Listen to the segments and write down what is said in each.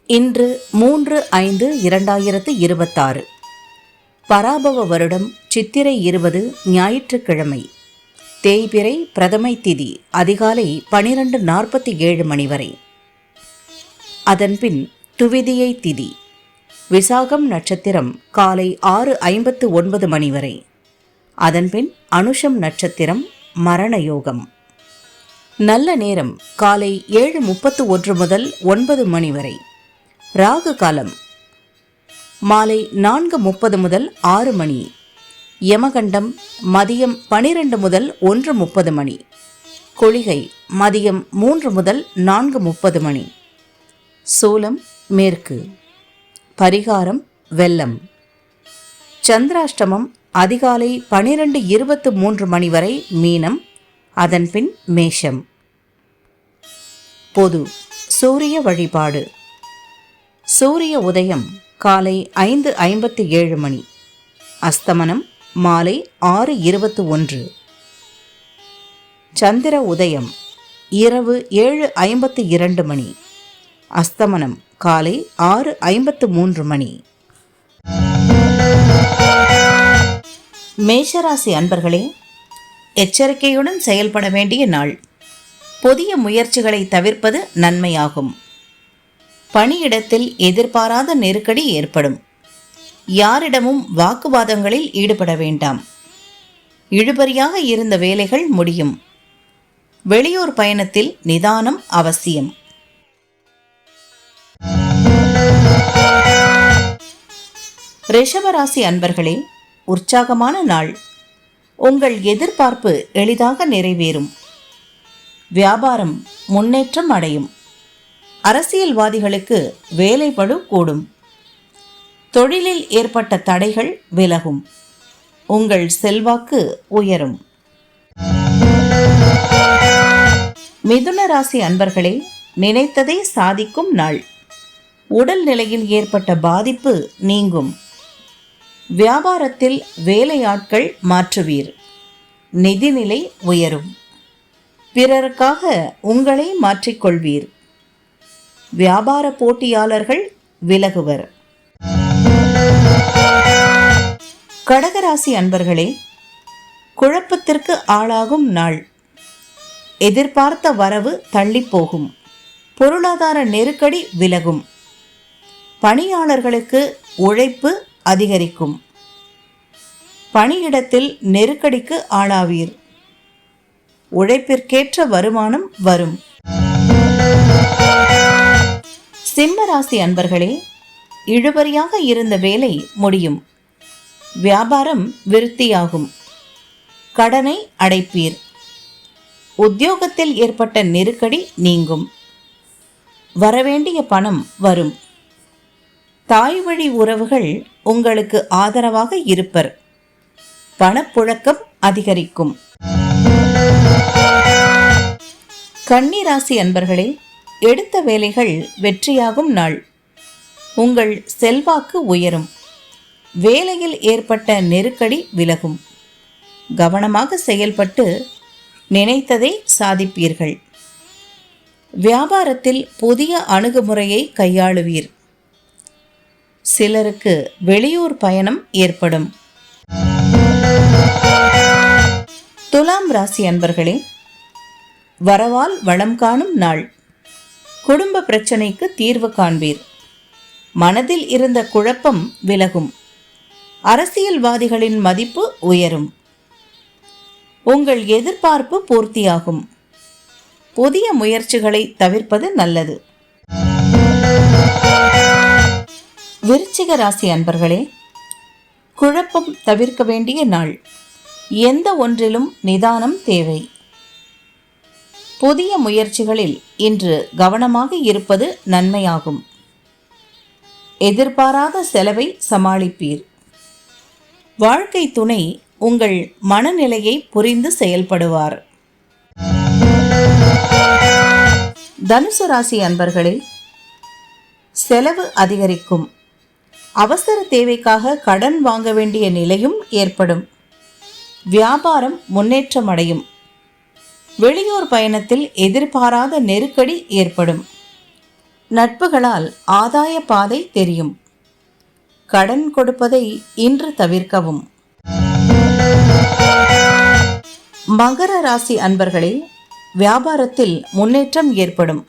இன்று 3/5/2026 பராபவ வருடம் சித்திரை 20 ஞாயிற்றுக்கிழமை. தேய்பிறை பிரதமை திதி அதிகாலை 12:47 மணி வரை. அதன்பின் துவிதியை திதி விசாகம் நட்சத்திரம் காலை 6:59 மணி வரை. அதன்பின் அனுஷம் நட்சத்திரம் மரண யோகம். நல்ல நேரம் காலை 7:31 முதல் 9 மணி வரை. ராகு காலம் மாலை 4:30 முதல் 6 மணி. யமகண்டம் மதியம் 12 முதல் 1:30 மணி. குளிகை மதியம் 3 முதல் 4:30 மணி. சூலம் மேற்கு. பரிகாரம் வெல்லம். சந்திராஷ்டமம் அதிகாலை 12:23 மணி வரை மீனம். அதன்பின் மேஷம். பொது சூரிய வழிபாடு. சூரிய உதயம் காலை 5:57 மணி. அஸ்தமனம் மாலை 6:21. சந்திர உதயம் இரவு 7:52 மணி. அஸ்தமனம் காலை 6:53 மணி. மேஷராசி அன்பர்களே, எச்சரிக்கையுடன் செயல்பட வேண்டிய நாள். புதிய முயற்சிகளை தவிர்ப்பது நன்மையாகும். பணியிடத்தில் எதிர்பாராத நெருக்கடி ஏற்படும். யாரிடமும் வாக்குவாதங்களில் ஈடுபட வேண்டாம். இழுபறியாக இருந்த வேலைகள் முடியும். வெளியூர் பயணத்தில் நிதானம் அவசியம். ரிஷபராசி அன்பர்களே, உற்சாகமான நாள். உங்கள் எதிர்பார்ப்பு எளிதாக நிறைவேறும். வியாபாரம் முன்னேற்றம் அடையும். அரசியல்வாதிகளுக்கு வேலைப்பளு கூடும். தொழிலில் ஏற்பட்ட தடைகள் விலகும். உங்கள் செல்வாக்கு உயரும். மிதுன ராசி அன்பர்களே, நினைத்ததை சாதிக்கும் நாள். உடல் நிலையில் ஏற்பட்ட பாதிப்பு நீங்கும். வியாபாரத்தில் வேலையாட்கள் மாற்றுவீர். நிதிநிலை உயரும். பிறருக்காக உங்களை மாற்றிக்கொள்வீர். வியாபார போட்டியாளர்கள் விலகுவர். கடகராசி அன்பர்களே, குழப்பத்திற்கு ஆளாகும் நாள். எதிர்பார்த்த வரவு தள்ளிப்போகும். பொருளாதார நெருக்கடி விலகும். பணியாளர்களுக்கு உழைப்பு அதிகரிக்கும். பணியிடத்தில் நெருக்கடிக்கு ஆளாவீர். உழைப்பிற்கேற்ற வருமானம் வரும். சிம்மராசி அன்பர்களே, இழுபறியாக இருந்த வேலை முடியும். வியாபாரம் விருத்தியாகும். கடனை அடைப்பீர். உத்தியோகத்தில் ஏற்பட்ட நெருக்கடி நீங்கும். வரவேண்டிய பணம் வரும். தாய் வழி உறவுகள் உங்களுக்கு ஆதரவாக இருப்பர். பணப்புழக்கம் அதிகரிக்கும். கன்னிராசி அன்பர்களே, எடுத்த வேலைகள் வெற்றியாகும் நாள். உங்கள் செல்வாக்கு உயரும். வேலையில் ஏற்பட்ட நெருக்கடி விலகும். கவனமாக செயல்பட்டு நினைத்ததை சாதிப்பீர்கள். வியாபாரத்தில் புதிய அணுகுமுறையை கையாளுவீர். சிலருக்கு வெளியூர் பயணம் ஏற்படும். துலாம் ராசி அன்பர்களே, வரவால் வளம் காணும் நாள். குடும்ப பிரச்சனைக்கு தீர்வு காண்பீர். மனதில் இருந்த குழப்பம் விலகும். அரசியல்வாதிகளின் மதிப்பு உயரும். உங்கள் எதிர்பார்ப்பு பூர்த்தியாகும். புதிய முயற்சிகளை தவிர்ப்பது நல்லது. விருச்சிக ராசி அன்பர்களே, குழப்பம் தவிர்க்க வேண்டிய நாள். எந்த ஒன்றிலும் நிதானம் தேவை. புதிய முயற்சிகளில் இன்று கவனமாக இருப்பது நன்மையாகும். எதிர்பாராத செலவை சமாளிப்பீர். வாழ்க்கை துணை உங்கள் மனநிலையை புரிந்து செயல்படுவார். தனுசு ராசி அன்பர்களே, செலவு அதிகரிக்கும். அவசர தேவைக்காக கடன் வாங்க வேண்டிய நிலையும் ஏற்படும். வியாபாரம் முன்னேற்றம் அடையும். வெளியூர் பயணத்தில் எதிர்பாராத நெருக்கடி ஏற்படும். நட்புகளால் ஆதாய பாதை தெரியும். கடன் கொடுப்பதை இன்று தவிர்க்கவும். மகர ராசி அன்பர்களே, வியாபாரத்தில் முன்னேற்றம் ஏற்படும்.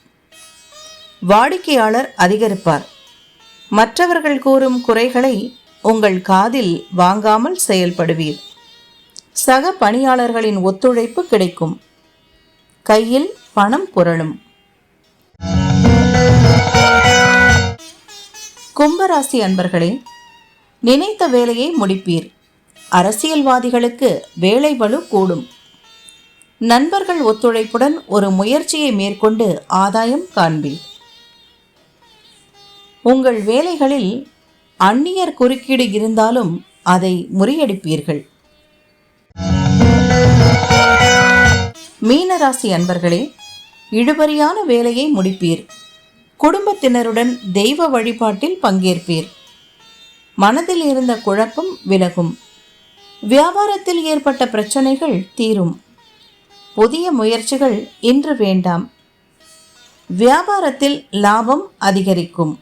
வாடிக்கையாளர் அதிகரிப்பார். மற்றவர்கள் கூறும் குறைகளை உங்கள் காதில் வாங்காமல் செயல்படுவீர். சக பணியாளர்களின் ஒத்துழைப்பு கிடைக்கும். கையில் பணம் புரளும். கும்பராசி அன்பர்களே, நினைத்த வேலையை முடிப்பீர். அரசியல்வாதிகளுக்கு வேலை பளு கூடும். நண்பர்கள் ஒத்துழைப்புடன் ஒரு முயற்சியை மேற்கொண்டு ஆதாயம் காண்பீர். உங்கள் வேலைகளில் அந்நியர் குறுக்கீடு இருந்தாலும் அதை முறியடிப்பீர்கள். மீனராசி அன்பர்களே, இழுபறியான வேலையை முடிப்பீர். குடும்பத்தினருடன் தெய்வ வழிபாட்டில் பங்கேற்பீர். மனதில் இருந்த குழப்பம் விலகும். வியாபாரத்தில் ஏற்பட்ட பிரச்சனைகள் தீரும். புதிய முயற்சிகள் இன்று வேண்டாம். வியாபாரத்தில் லாபம் அதிகரிக்கும்.